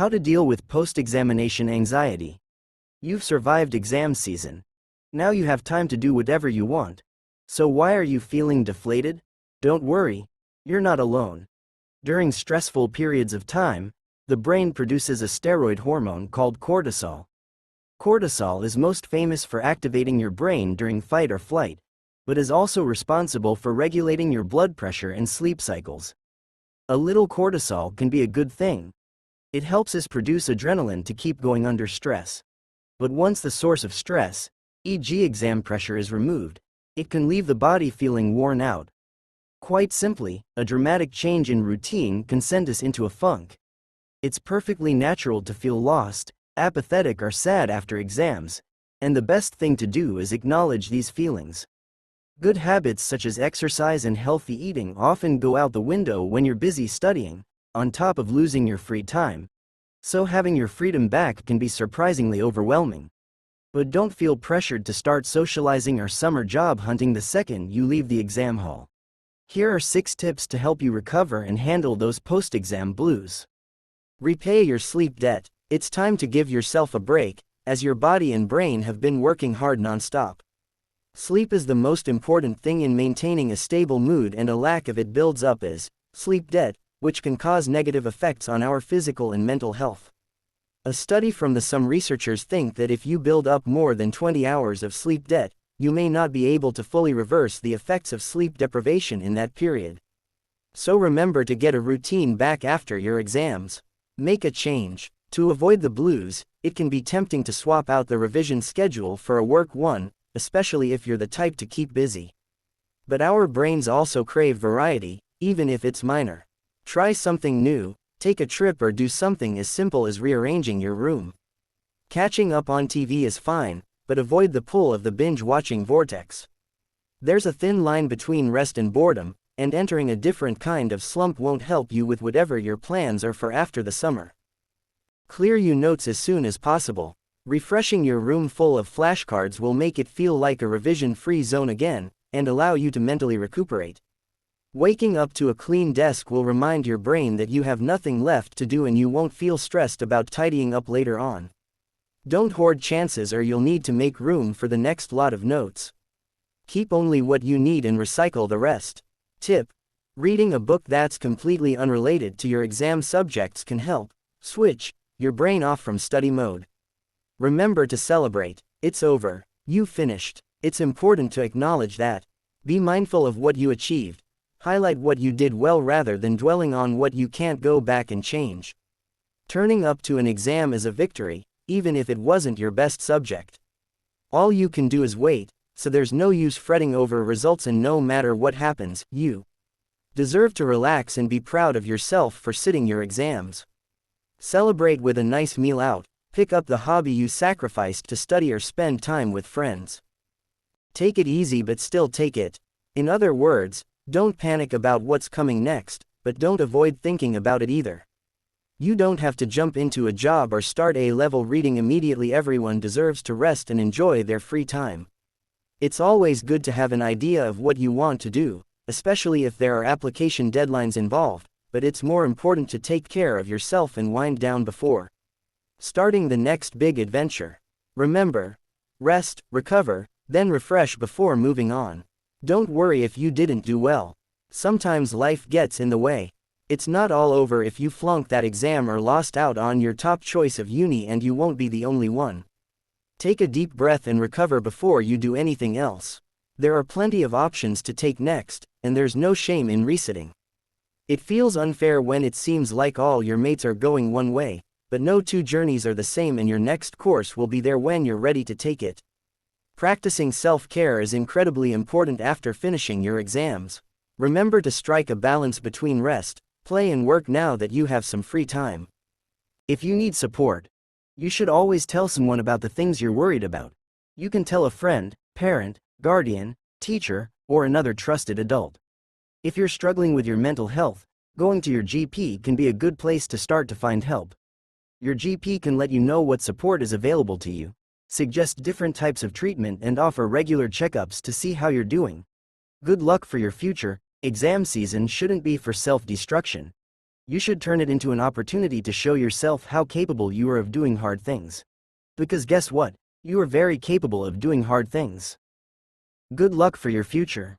How to deal with post-examination anxiety. You've survived exam season. Now you have time to do whatever you want. So why are you feeling deflated? Don't worry, you're not alone. During stressful periods of time, the brain produces a steroid hormone called cortisol. Cortisol is most famous for activating your brain during fight or flight, but is also responsible for regulating your blood pressure and sleep cycles. A little cortisol can be a good thing. It helps us produce adrenaline to keep going under stress. But once the source of stress, e.g. exam pressure, is removed, it can leave the body feeling worn out. Quite simply, a dramatic change in routine can send us into a funk. It's perfectly natural to feel lost, apathetic or sad after exams, and the best thing to do is acknowledge these feelings. Good habits such as exercise and healthy eating often go out the window when you're busy studying, on top of losing your free time. So having your freedom back can be surprisingly overwhelming. But don't feel pressured to start socializing or summer job hunting the second you leave the exam hall. Here are 6 tips to help you recover and handle those post-exam blues. Repay your sleep debt. It's time to give yourself a break, as your body and brain have been working hard non-stop. Sleep is the most important thing in maintaining a stable mood, and a lack of it builds up as sleep debt, which can cause negative effects on our physical and mental health. A study from some researchers think that if you build up more than 20 hours of sleep debt, you may not be able to fully reverse the effects of sleep deprivation in that period. So remember to get a routine back after your exams. Make a change. To avoid the blues, it can be tempting to swap out the revision schedule for a work one, especially if you're the type to keep busy. But our brains also crave variety, even if it's minor. Try something new, take a trip, or do something as simple as rearranging your room. Catching up on TV is fine, but avoid the pull of the binge-watching vortex. There's a thin line between rest and boredom, and entering a different kind of slump won't help you with whatever your plans are for after the summer. Clear your notes as soon as possible. Refreshing your room full of flashcards will make it feel like a revision-free zone again, and allow you to mentally recuperate. Waking up to a clean desk will remind your brain that you have nothing left to do, and you won't feel stressed about tidying up later on. Don't hoard chances, or you'll need to make room for the next lot of notes. Keep only what you need and recycle the rest. Tip: reading a book that's completely unrelated to your exam subjects can help switch your brain off from study mode. Remember to celebrate. It's over. You finished. It's important to acknowledge that. Be mindful of what you achieved. Highlight what you did well rather than dwelling on what you can't go back and change. Turning up to an exam is a victory, even if it wasn't your best subject. All you can do is wait, so there's no use fretting over results, and no matter what happens, you deserve to relax and be proud of yourself for sitting your exams. Celebrate with a nice meal out, pick up the hobby you sacrificed to study, or spend time with friends. Take it easy, but still take it. In other words, don't panic about what's coming next, but don't avoid thinking about it either. You don't have to jump into a job or start A-level reading immediately. Everyone deserves to rest and enjoy their free time. It's always good to have an idea of what you want to do, especially if there are application deadlines involved, but it's more important to take care of yourself and wind down before starting the next big adventure. Remember, rest, recover, then refresh before moving on. Don't worry if you didn't do well. Sometimes life gets in the way. It's not all over if you flunked that exam or lost out on your top choice of uni, and you won't be the only one. Take a deep breath and recover before you do anything else. There are plenty of options to take next, and there's no shame in resetting. It feels unfair when it seems like all your mates are going one way, but no two journeys are the same, and your next course will be there when you're ready to take it. Practicing self-care is incredibly important after finishing your exams. Remember to strike a balance between rest, play, and work now that you have some free time. If you need support, you should always tell someone about the things you're worried about. You can tell a friend, parent, guardian, teacher, or another trusted adult. If you're struggling with your mental health, going to your GP can be a good place to start to find help. Your GP can let you know what support is available to you, suggest different types of treatment, and offer regular checkups to see how you're doing. Good luck for your future. Exam season shouldn't be for self-destruction. You should turn it into an opportunity to show yourself how capable you are of doing hard things. Because guess what? You are very capable of doing hard things. Good luck for your future.